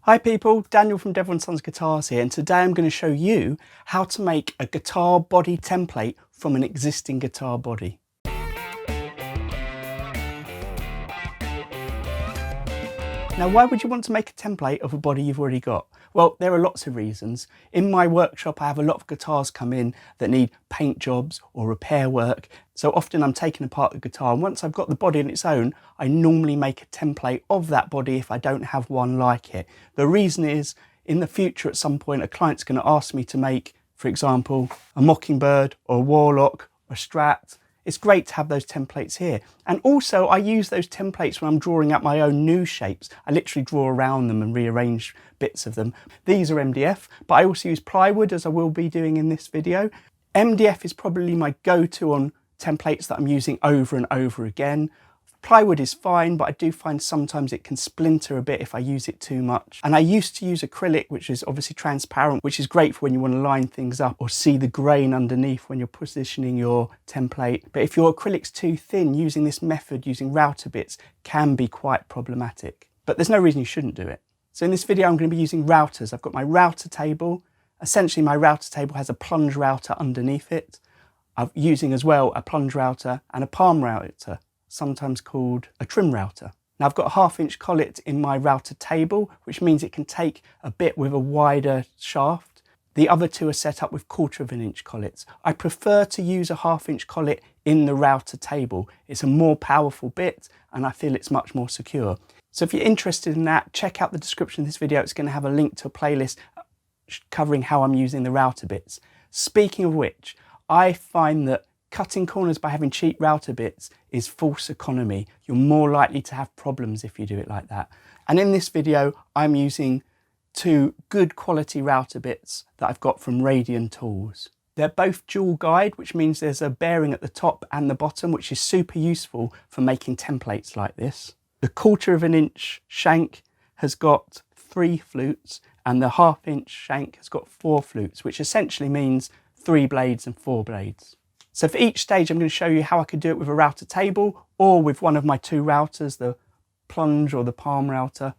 Hi people, Daniel from Devil & Sons Guitars here, and today I'm going to show you how to make a guitar body template from an existing guitar body. Now, why would you want to make a template of a body you've already got? Well, there are lots of reasons. In my workshop, I have a lot of guitars come in that need paint jobs or repair work. So often I'm taking apart the guitar, and once I've got the body on its own, I normally make a template of that body if I don't have one like it. The reason is, in the future at some point, a client's going to ask me to make, for example, a Mockingbird or a Warlock or a Strat. It's great to have those templates here. And also I use those templates when I'm drawing out my own new shapes. I literally draw around them and rearrange bits of them. These are MDF, but I also use plywood, as I will be doing in this video. MDF is probably my go-to on templates that I'm using over and over again. Plywood is fine, but I do find sometimes it can splinter a bit if I use it too much. And I used to use acrylic, which is obviously transparent, which is great for when you want to line things up or see the grain underneath when you're positioning your template. But if your acrylic's too thin, using this method, using router bits, can be quite problematic. But there's no reason you shouldn't do it. So in this video, I'm going to be using routers. I've got my router table. Essentially, my router table has a plunge router underneath it. I'm using as well a plunge router and a palm router, sometimes called a trim router. Now I've got a 1/2 inch collet in my router table, which means it can take a bit with a wider shaft. The other two are set up with 1/4 inch collets. I prefer to use a 1/2 inch collet in the router table. It's a more powerful bit and I feel it's much more secure. So if you're interested in that, check out the description of this video. It's going to have a link to a playlist covering how I'm using the router bits. Speaking of which, I find that cutting corners by having cheap router bits is false economy. You're more likely to have problems if you do it like that. And in this video, I'm using 2 good quality router bits that I've got from Radian tools. They're both dual guide, which means there's a bearing at the top and the bottom, which is super useful for making templates like this. The 1/4 inch shank has got 3 flutes and the 1/2 inch shank has got 4 flutes, which essentially means 3 blades and 4 blades. So for each stage, I'm going to show you how I could do it with a router table or with one of my 2 routers, the plunge or the palm router.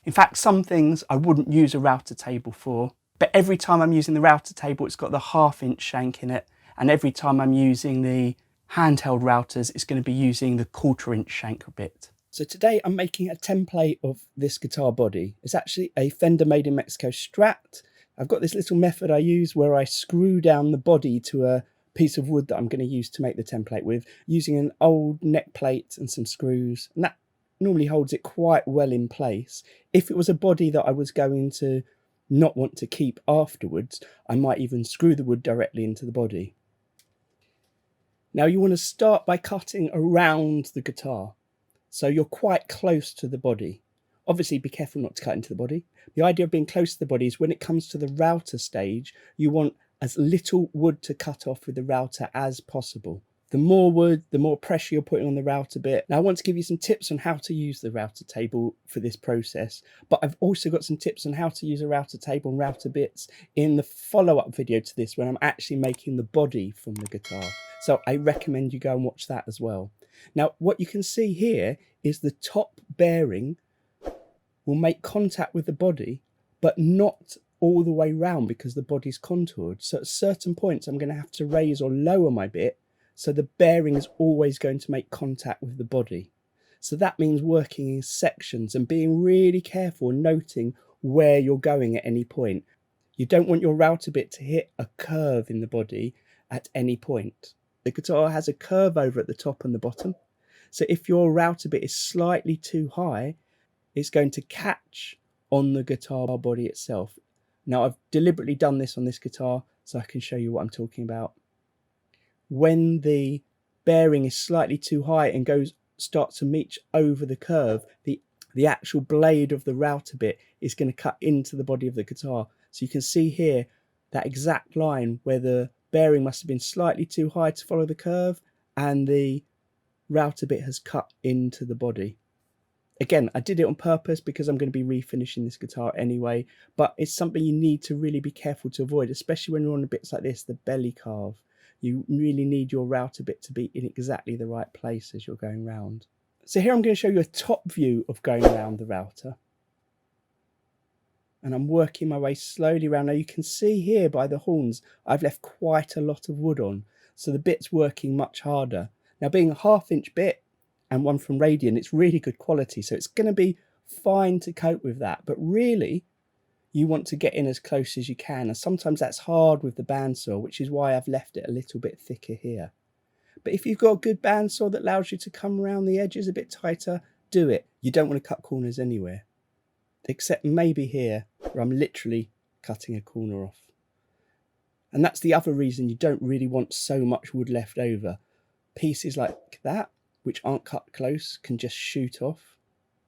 In fact, some things I wouldn't use a router table for, but every time I'm using the router table, it's got the 1/2 inch shank in it. And every time I'm using the handheld routers, it's going to be using the 1/4 inch shank bit. So today I'm making a template of this guitar body. It's actually a Fender Made in Mexico Strat. I've got this little method I use where I screw down the body to a piece of wood that I'm going to use to make the template with, using an old neck plate and some screws, and that normally holds it quite well in place. If it was a body that I was going to not want to keep afterwards, I might even screw the wood directly into the body. Now you want to start by cutting around the guitar, so you're quite close to the body. Obviously be careful not to cut into the body. The idea of being close to the body is when it comes to the router stage, you want as little wood to cut off with the router as possible. The more wood, the more pressure you're putting on the router bit. Now I want to give you some tips on how to use the router table for this process, but I've also got some tips on how to use a router table and router bits in the follow-up video to this when I'm actually making the body from the guitar. So I recommend you go and watch that as well. Now what you can see here is the top bearing will make contact with the body, but not all the way round because the body's contoured. So at certain points I'm going to have to raise or lower my bit so the bearing is always going to make contact with the body. So that means working in sections and being really careful and noting where you're going at any point. You don't want your router bit to hit a curve in the body at any point. The guitar has a curve over at the top and the bottom. So if your router bit is slightly too high, it's going to catch on the guitar body itself. Now I've deliberately done this on this guitar so I can show you what I'm talking about. When the bearing is slightly too high and starts to reach over the curve, the actual blade of the router bit is going to cut into the body of the guitar. So you can see here that exact line where the bearing must have been slightly too high to follow the curve and the router bit has cut into the body. Again, I did it on purpose because I'm going to be refinishing this guitar anyway, but it's something you need to really be careful to avoid, especially when you're on bits like this, the belly carve. You really need your router bit to be in exactly the right place as you're going round. So here I'm going to show you a top view of going around the router. and I'm working my way slowly around. Now you can see here by the horns, I've left quite a lot of wood on, so the bit's working much harder. Now being a 1/2 inch bit and one from Radian, it's really good quality, so it's going to be fine to cope with that. But really, you want to get in as close as you can, and sometimes that's hard with the bandsaw, which is why I've left it a little bit thicker here. But if you've got a good bandsaw that allows you to come around the edges a bit tighter, do it. You don't want to cut corners anywhere, except maybe here, where I'm literally cutting a corner off. And that's the other reason you don't really want so much wood left over. Pieces like that, which aren't cut close, can just shoot off.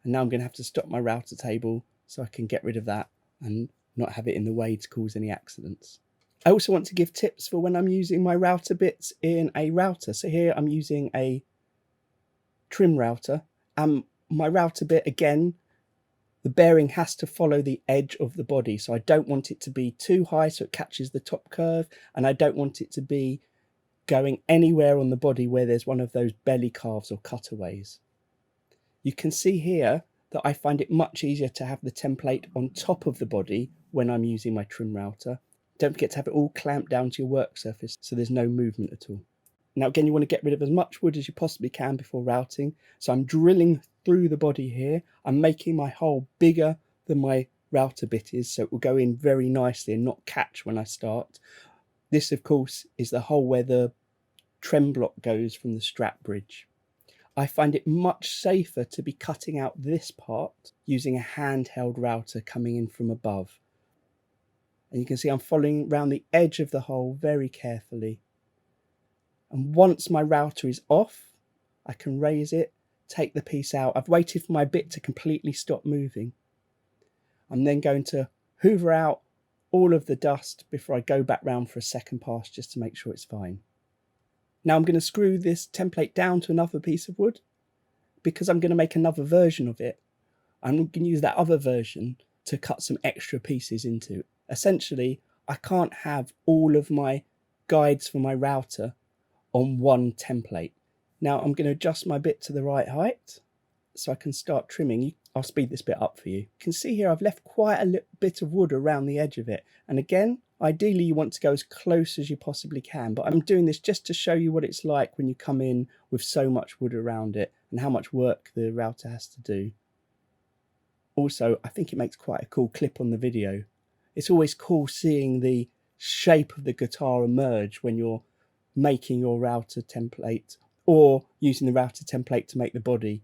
And now I'm going to have to stop my router table so I can get rid of that and not have it in the way to cause any accidents. I also want to give tips for when I'm using my router bits in a router. So here I'm using a trim router, and my router bit, again, the bearing has to follow the edge of the body. So I don't want it to be too high so it catches the top curve, and I don't want it to be going anywhere on the body where there's one of those belly carves or cutaways. You can see here that I find it much easier to have the template on top of the body when I'm using my trim router. Don't forget to have it all clamped down to your work surface so there's no movement at all. Now again, you want to get rid of as much wood as you possibly can before routing. So I'm drilling through the body here. I'm making my hole bigger than my router bit is, so it will go in very nicely and not catch when I start. This, of course, is the hole where the trem block goes from the strap bridge. I find it much safer to be cutting out this part using a handheld router coming in from above. And you can see I'm following around the edge of the hole very carefully. And once my router is off, I can raise it, take the piece out. I've waited for my bit to completely stop moving. I'm then going to hoover out all of the dust before I go back round for a second pass just to make sure it's fine. Now I'm going to screw this template down to another piece of wood because I'm going to make another version of it. I'm going to use that other version to cut some extra pieces into. Essentially, I can't have all of my guides for my router on one template. Now I'm going to adjust my bit to the right height so I can start trimming. I'll speed this bit up for you. You can see here I've left quite a little bit of wood around the edge of it. And again, ideally you want to go as close as you possibly can, but I'm doing this just to show you what it's like when you come in with so much wood around it and how much work the router has to do. Also, I think it makes quite a cool clip on the video. It's always cool seeing the shape of the guitar emerge when you're making your router template or using the router template to make the body.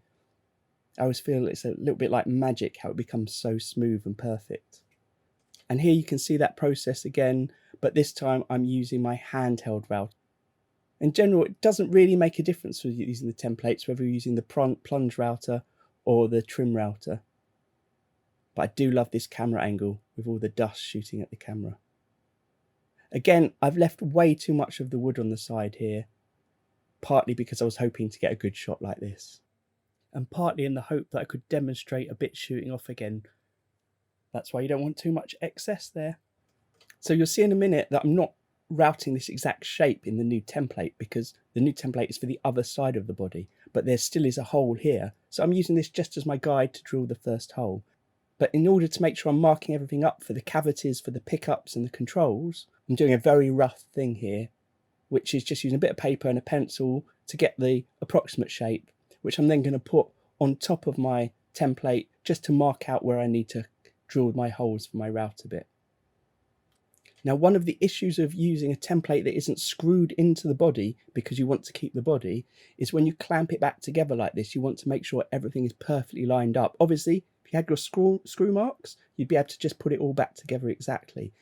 I always feel it's a little bit like magic how it becomes so smooth and perfect. And here you can see that process again, but this time I'm using my handheld router. In general, it doesn't really make a difference with using the templates, whether you're using the plunge router or the trim router. But I do love this camera angle with all the dust shooting at the camera. Again, I've left way too much of the wood on the side here, partly because I was hoping to get a good shot like this, and partly in the hope that I could demonstrate a bit shooting off again. That's why you don't want too much excess there. So you'll see in a minute that I'm not routing this exact shape in the new template because the new template is for the other side of the body, but there still is a hole here. So I'm using this just as my guide to drill the first hole. But in order to make sure I'm marking everything up for the cavities, for the pickups and the controls, I'm doing a very rough thing here, which is just using a bit of paper and a pencil to get the approximate shape, which I'm then going to put on top of my template just to mark out where I need to drill my holes for my router bit. Now, one of the issues of using a template that isn't screwed into the body because you want to keep the body is when you clamp it back together like this, you want to make sure everything is perfectly lined up. Obviously, if you had your screw marks, you'd be able to just put it all back together exactly.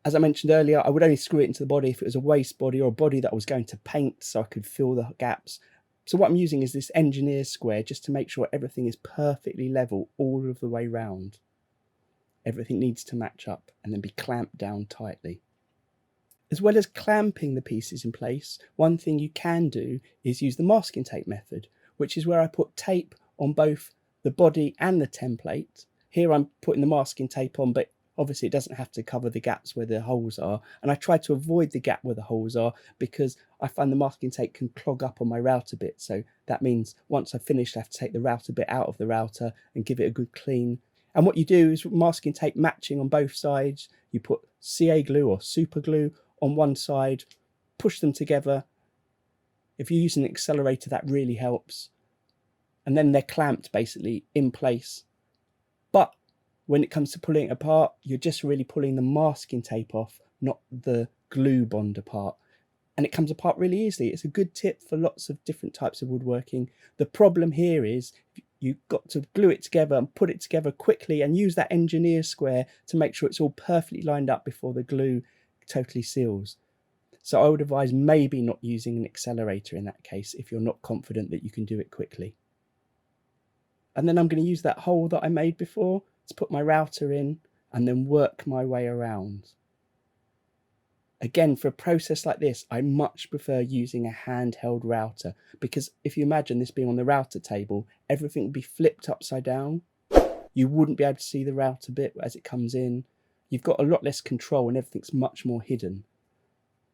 As I mentioned earlier, I would only screw it into the body if it was a waste body or a body that I was going to paint so I could fill the gaps. So what I'm using is this engineer square just to make sure everything is perfectly level all of the way round. Everything needs to match up and then be clamped down tightly. As well as clamping the pieces in place, one thing you can do is use the masking tape method, which is where I put tape on both the body and the template. Here I'm putting the masking tape on, but obviously it doesn't have to cover the gaps where the holes are. And I try to avoid the gap where the holes are because I find the masking tape can clog up on my router bit. So that means once I've finished, I have to take the router bit out of the router and give it a good clean. And what you do is masking tape matching on both sides. You put CA glue or super glue on one side, push them together. If you use an accelerator, that really helps. And then they're clamped basically in place. But when it comes to pulling it apart, you're just really pulling the masking tape off, not the glue bond apart. And it comes apart really easily. It's a good tip for lots of different types of woodworking. The problem here is you've got to glue it together and put it together quickly and use that engineer square to make sure it's all perfectly lined up before the glue totally seals. So I would advise maybe not using an accelerator in that case if you're not confident that you can do it quickly. And then I'm going to use that hole that I made before to put my router in and then work my way around. Again, for a process like this, I much prefer using a handheld router, because if you imagine this being on the router table, everything would be flipped upside down. You wouldn't be able to see the router bit as it comes in. You've got a lot less control and everything's much more hidden.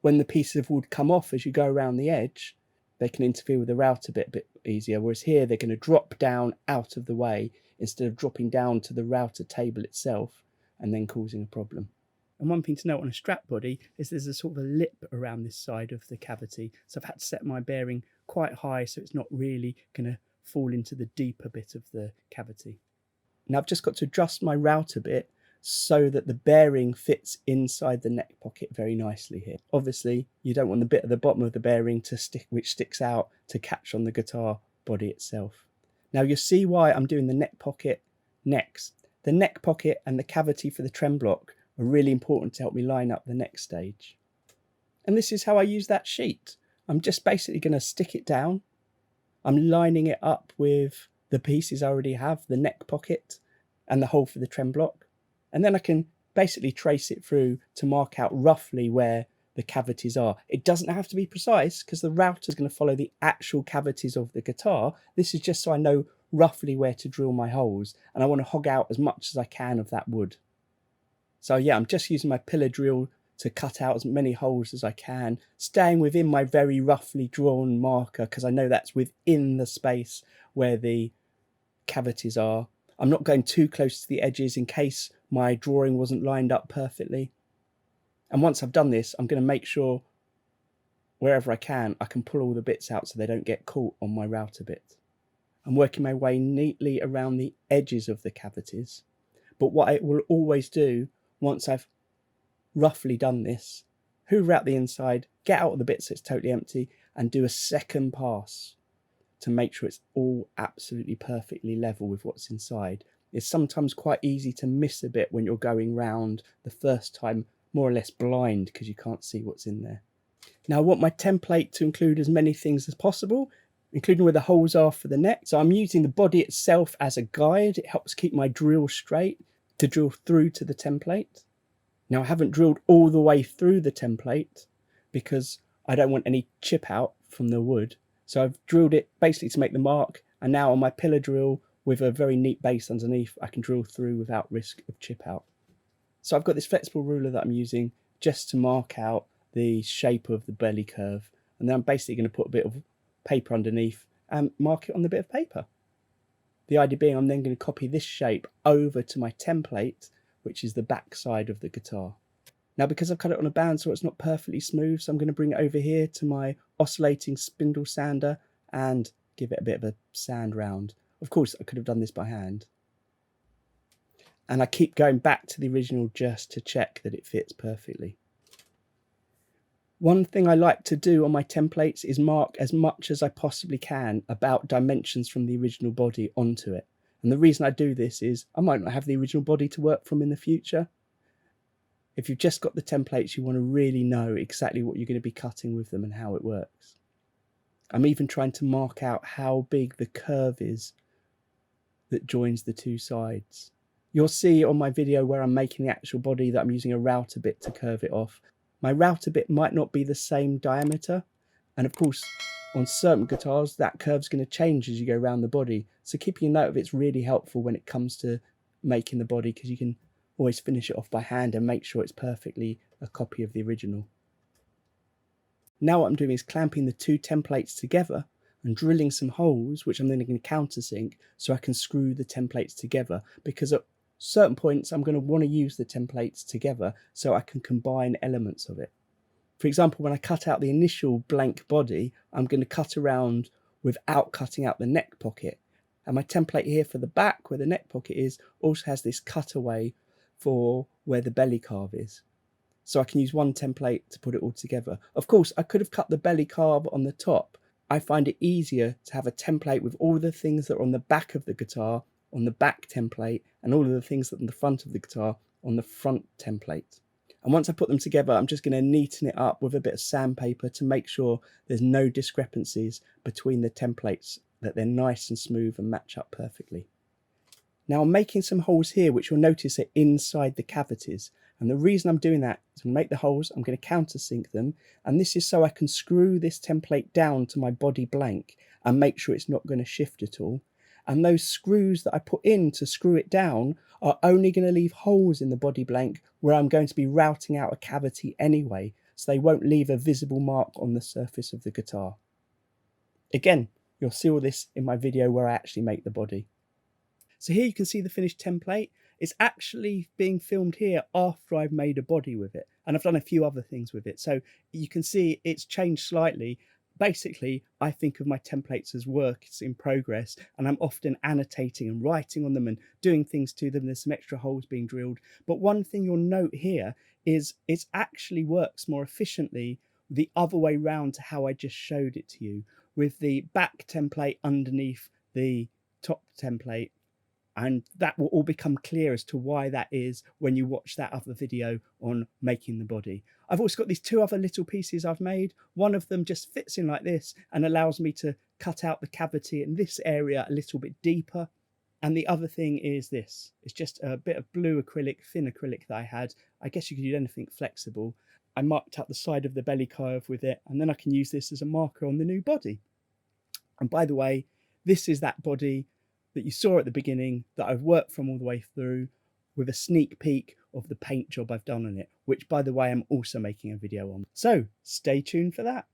When the pieces of wood come off as you go around the edge, they can interfere with the router bit a bit easier, whereas here they're going to drop down out of the way instead of dropping down to the router table itself and then causing a problem. And one thing to note on a strap body is there's a sort of a lip around this side of the cavity. So I've had to set my bearing quite high so it's not really going to fall into the deeper bit of the cavity. Now I've just got to adjust my router bit so that the bearing fits inside the neck pocket very nicely here. Obviously, you don't want the bit at the bottom of the bearing to stick, which sticks out, to catch on the guitar body itself. Now you'll see why I'm doing the neck pocket next. The neck pocket and the cavity for the trem block are really important to help me line up the next stage. And this is how I use that sheet. I'm just basically going to stick it down. I'm lining it up with the pieces I already have, the neck pocket and the hole for the trem block. And then I can basically trace it through to mark out roughly where the cavities are. It doesn't have to be precise because the router is going to follow the actual cavities of the guitar. This is just so I know roughly where to drill my holes, and I want to hog out as much as I can of that wood. So yeah, I'm just using my pillar drill to cut out as many holes as I can, staying within my very roughly drawn marker because I know that's within the space where the cavities are. I'm not going too close to the edges in case my drawing wasn't lined up perfectly. And once I've done this, I'm going to make sure wherever I can pull all the bits out so they don't get caught on my router bit. I'm working my way neatly around the edges of the cavities. But what I will always do once I've roughly done this, hoover out the inside, get out of the bit so it's totally empty, and do a second pass to make sure it's all absolutely perfectly level with what's inside. It's sometimes quite easy to miss a bit when you're going round the first time, more or less blind because you can't see what's in there. Now I want my template to include as many things as possible, including where the holes are for the neck. So I'm using the body itself as a guide. It helps keep my drill straight to drill through to the template. Now I haven't drilled all the way through the template because I don't want any chip out from the wood. So I've drilled it basically to make the mark, and now on my pillar drill with a very neat base underneath, I can drill through without risk of chip out. So I've got this flexible ruler that I'm using just to mark out the shape of the belly curve, and then I'm basically going to put a bit of paper underneath and mark it on the bit of paper. The idea being I'm then going to copy this shape over to my template, which is the back side of the guitar. Now because I've cut it on a bandsaw, it's not perfectly smooth, so I'm going to bring it over here to my oscillating spindle sander and give it a bit of a sand round. Of course I could have done this by hand. And I keep going back to the original just to check that it fits perfectly. One thing I like to do on my templates is mark as much as I possibly can about dimensions from the original body onto it. And the reason I do this is I might not have the original body to work from in the future. If you've just got the templates, you want to really know exactly what you're going to be cutting with them and how it works. I'm even trying to mark out how big the curve is that joins the two sides. You'll see on my video where I'm making the actual body that I'm using a router bit to curve it off. My router bit might not be the same diameter, and of course on certain guitars that curve's going to change as you go around the body, so keeping a note of it's really helpful when it comes to making the body, because you can always finish it off by hand and make sure it's perfectly a copy of the original. Now what I'm doing is clamping the two templates together and drilling some holes, which I'm then going to countersink so I can screw the templates together, because certain points I'm going to want to use the templates together so I can combine elements of it. For example, when I cut out the initial blank body, I'm going to cut around without cutting out the neck pocket. And my template here for the back, where the neck pocket is, also has this cutaway for where the belly carve is. So I can use one template to put it all together. Of course, I could have cut the belly carve on the top. I find it easier to have a template with all the things that are on the back of the guitar on the back template, and all of the things that are on the front of the guitar on the front template. And once I put them together, I'm just going to neaten it up with a bit of sandpaper to make sure there's no discrepancies between the templates, that they're nice and smooth and match up perfectly. Now I'm making some holes here, which you'll notice are inside the cavities. And the reason I'm doing that is to make the holes, I'm going to countersink them. And this is so I can screw this template down to my body blank and make sure it's not going to shift at all. And those screws that I put in to screw it down are only going to leave holes in the body blank where I'm going to be routing out a cavity anyway, so they won't leave a visible mark on the surface of the guitar. Again, you'll see all this in my video where I actually make the body. So here you can see the finished template. It's actually being filmed here after I've made a body with it, and I've done a few other things with it. So you can see it's changed slightly. Basically, I think of my templates as works in progress, and I'm often annotating and writing on them and doing things to them. There's some extra holes being drilled. But one thing you'll note here is it actually works more efficiently the other way round to how I just showed it to you, with the back template underneath the top template. And that will all become clear as to why that is when you watch that other video on making the body. I've also got these two other little pieces I've made. One of them just fits in like this and allows me to cut out the cavity in this area a little bit deeper. And the other thing is this. It's just a bit of blue acrylic, thin acrylic that I had. I guess you could use anything flexible. I marked up the side of the belly carve with it, and then I can use this as a marker on the new body. And by the way, this is that body that you saw at the beginning that I've worked from all the way through, with a sneak peek of the paint job I've done on it, which by the way, I'm also making a video on. So stay tuned for that.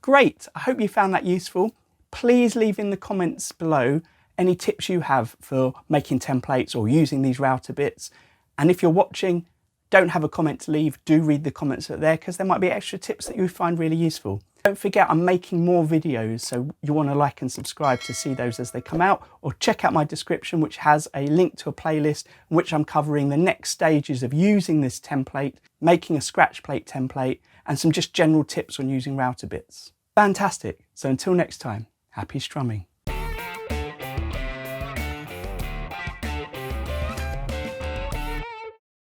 Great, I hope you found that useful. Please leave in the comments below any tips you have for making templates or using these router bits. And if you're watching, don't have a comment to leave, do read the comments that are there, because there might be extra tips that you find really useful. Don't forget, I'm making more videos, so you want to like and subscribe to see those as they come out, or check out my description, which has a link to a playlist in which I'm covering the next stages of using this template, making a scratch plate template, and some just general tips on using router bits. Fantastic. So until next time, happy strumming.